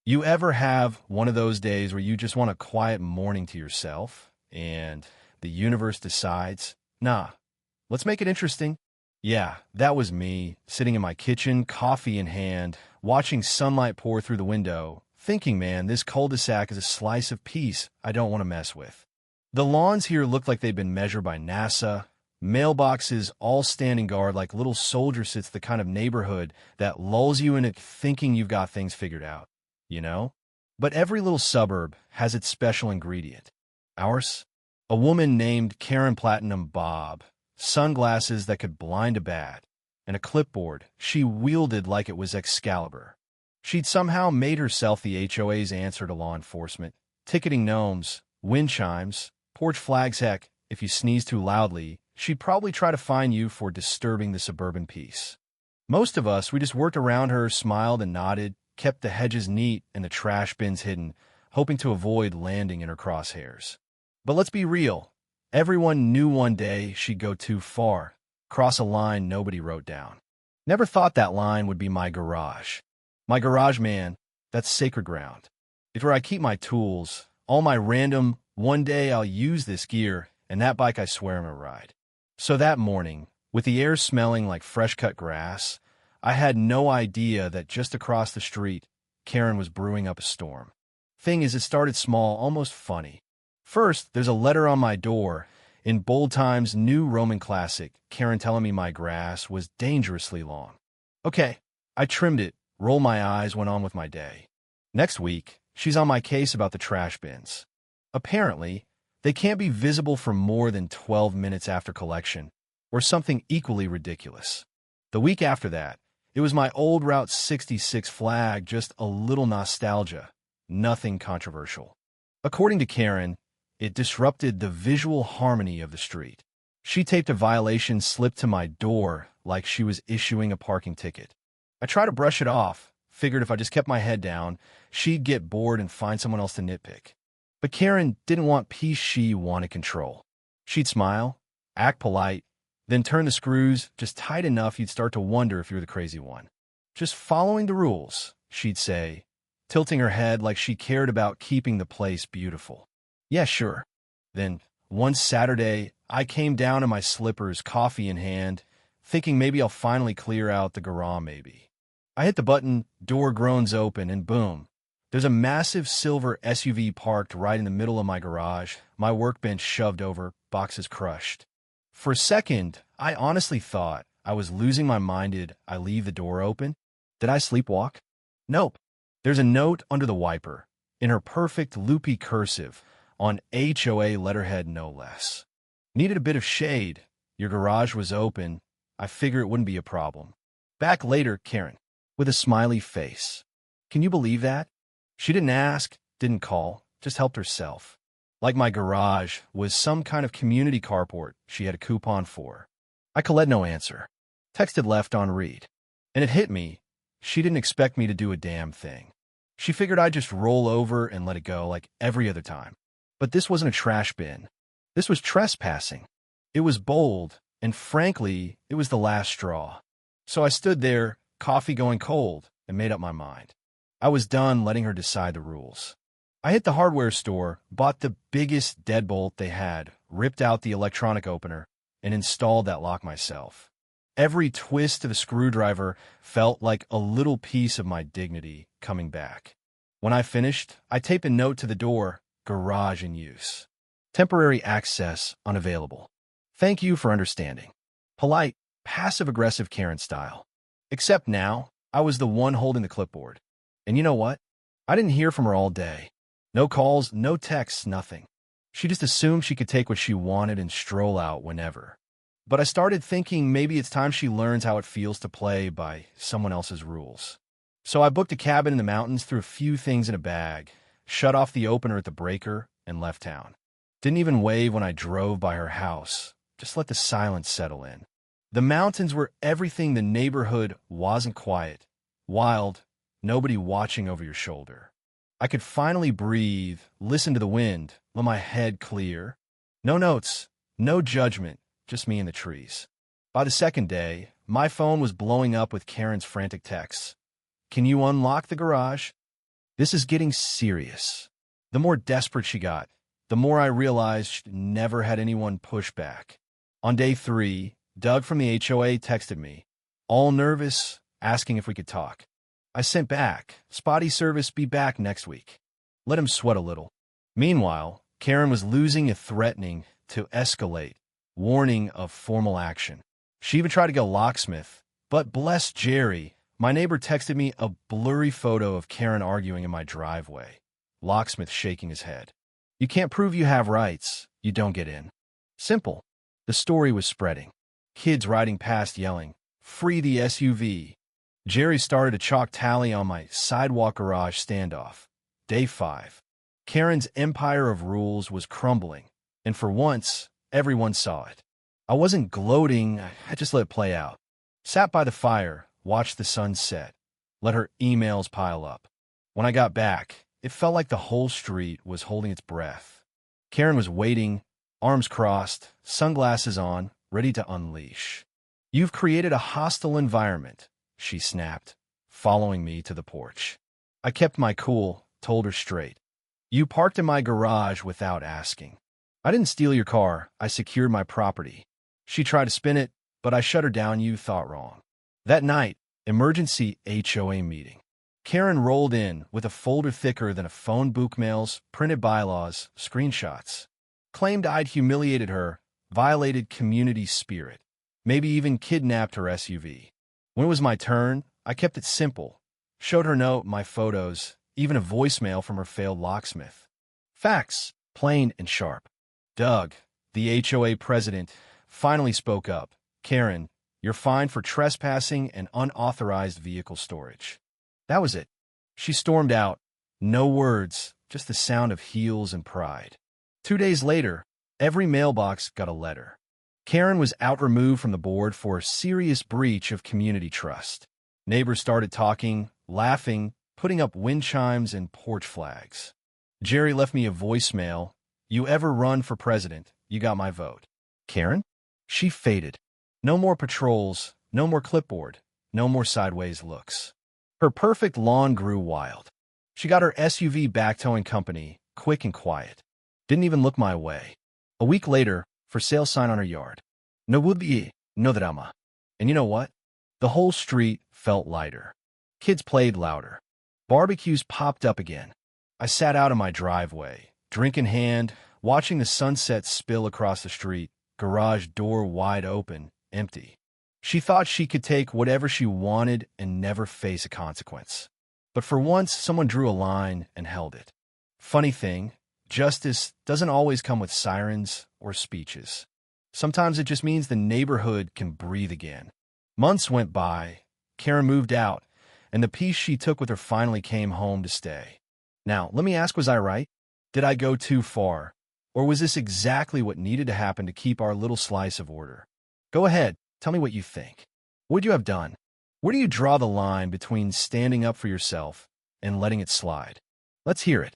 You ever have one of those days where you just want a quiet morning to yourself and the universe decides, nah, let's make it interesting? Yeah, that was me, sitting in my kitchen, coffee in hand, watching sunlight pour through the window, thinking, man, this cul-de-sac is a slice of peace I don't want to mess with. The lawns here looked like they'd been measured by NASA, mailboxes all standing guard like little soldier sits, the kind of neighborhood that lulls you into thinking you've got things figured out, you know? But every little suburb has its special ingredient. Ours? A woman named Karen Platinum Bob, sunglasses that could blind a bat, and a clipboard she wielded like it was Excalibur. She'd somehow made herself the HOA's answer to law enforcement, ticketing gnomes, wind chimes, porch flags. Heck, if you sneeze too loudly, she'd probably try to fine you for disturbing the suburban peace. Most of us, we just worked around her, smiled and nodded, kept the hedges neat and the trash bins hidden, hoping to avoid landing in her crosshairs. But let's be real. Everyone knew one day she'd go too far, cross a line nobody wrote down. Never thought that line would be my garage. My garage, man, that's sacred ground. It's where I keep my tools, all my random, one day I'll use this gear, and that bike I swear I'm a ride. So that morning, with the air smelling like fresh-cut grass, I had no idea that just across the street, Karen was brewing up a storm. Thing is, it started small, almost funny. First, there's a letter on my door, in bold Times New Roman classic, Karen telling me my grass was dangerously long. Okay, I trimmed it, rolled my eyes, went on with my day. Next week, she's on my case about the trash bins. Apparently, they can't be visible for more than 12 minutes after collection, or something equally ridiculous. The week after that, it was my old Route 66 flag, just a little nostalgia, nothing controversial. According to Karen, it disrupted the visual harmony of the street. She taped a violation slip to my door like she was issuing a parking ticket. I tried to brush it off, figured if I just kept my head down, she'd get bored and find someone else to nitpick. But Karen didn't want peace, she wanted control. She'd smile, act polite, then turn the screws just tight enough you'd start to wonder if you were the crazy one. Just following the rules, she'd say, tilting her head like she cared about keeping the place beautiful. Yeah, sure. Then, one Saturday, I came down in my slippers, coffee in hand, thinking maybe I'll finally clear out the garage maybe. I hit the button, door groans open, and boom. There's a massive silver SUV parked right in the middle of my garage, my workbench shoved over, boxes crushed. For a second, I honestly thought I was losing my mind. Did I leave the door open? Did I sleepwalk? Nope. There's a note under the wiper, in her perfect loopy cursive, on HOA letterhead no less. Needed a bit of shade. Your garage was open. I figure it wouldn't be a problem. Back later, Karen, with a smiley face. Can you believe that? She didn't ask, didn't call, just helped herself. Like my garage was some kind of community carport she had a coupon for. I collect no answer. Texted left on read. And it hit me. She didn't expect me to do a damn thing. She figured I'd just roll over and let it go like every other time. But this wasn't a trash bin. This was trespassing. It was bold, and frankly, it was the last straw. So I stood there, coffee going cold, and made up my mind. I was done letting her decide the rules. I hit the hardware store, bought the biggest deadbolt they had, ripped out the electronic opener, and installed that lock myself. Every twist of the screwdriver felt like a little piece of my dignity coming back. When I finished, I taped a note to the door, garage in use. Temporary access unavailable. Thank you for understanding. Polite, passive-aggressive Karen style. Except now, I was the one holding the clipboard. And you know what? I didn't hear from her all day. No calls, no texts, nothing. She just assumed she could take what she wanted and stroll out whenever. But I started thinking maybe it's time she learns how it feels to play by someone else's rules. So I booked a cabin in the mountains, threw a few things in a bag, shut off the opener at the breaker, and left town. Didn't even wave when I drove by her house. Just let the silence settle in. The mountains were everything the neighborhood wasn't quiet, wild, nobody watching over your shoulder. I could finally breathe, listen to the wind, let my head clear. No notes, no judgment, just me and the trees. By the second day, my phone was blowing up with Karen's frantic texts. Can you unlock the garage? This is getting serious. The more desperate she got, the more I realized she'd never had anyone push back. On day 3, Doug from the HOA texted me, all nervous, asking if we could talk. I sent back, spotty service, be back next week. Let him sweat a little. Meanwhile, Karen was losing and threatening to escalate, warning of formal action. She even tried to go locksmith, but bless Jerry, my neighbor texted me a blurry photo of Karen arguing in my driveway. Locksmith shaking his head. You can't prove you have rights, you don't get in. Simple. The story was spreading. Kids riding past yelling, "Free the SUV." Jerry started a chalk tally on my sidewalk garage standoff. Day 5. Karen's empire of rules was crumbling, and for once, everyone saw it. I wasn't gloating, I just let it play out. Sat by the fire, watched the sun set, let her emails pile up. When I got back, it felt like the whole street was holding its breath. Karen was waiting, arms crossed, sunglasses on, ready to unleash. You've created a hostile environment, she snapped, following me to the porch. I kept my cool, told her straight. You parked in my garage without asking. I didn't steal your car, I secured my property. She tried to spin it, but I shut her down. You thought wrong. That night, emergency HOA meeting. Karen rolled in with a folder thicker than a phone book, mails, printed bylaws, screenshots. Claimed I'd humiliated her, violated community spirit, maybe even kidnapped her SUV. When it was my turn, I kept it simple. Showed her note, my photos, even a voicemail from her failed locksmith. Facts, plain and sharp. Doug, the HOA president, finally spoke up. Karen, you're fined for trespassing and unauthorized vehicle storage. That was it. She stormed out. No words, just the sound of heels and pride. 2 days later, every mailbox got a letter. Karen was out removed from the board for a serious breach of community trust. Neighbors started talking, laughing, putting up wind chimes and porch flags. Jerry left me a voicemail. You ever run for president, you got my vote. Karen? She faded. No more patrols, no more clipboard, no more sideways looks. Her perfect lawn grew wild. She got her SUV back towing company, quick and quiet. Didn't even look my way. A week later, for sale sign on her yard. No would-be, no drama. And you know what? The whole street felt lighter. Kids played louder. Barbecues popped up again. I sat out in my driveway, drink in hand, watching the sunset spill across the street, garage door wide open, empty. She thought she could take whatever she wanted and never face a consequence. But for once, someone drew a line and held it. Funny thing, justice doesn't always come with sirens or speeches. Sometimes it just means the neighborhood can breathe again. Months went by, Karen moved out, and the peace she took with her finally came home to stay. Now, let me ask, was I right? Did I go too far? Or was this exactly what needed to happen to keep our little slice of order? Go ahead, tell me what you think. What would you have done? Where do you draw the line between standing up for yourself and letting it slide? Let's hear it.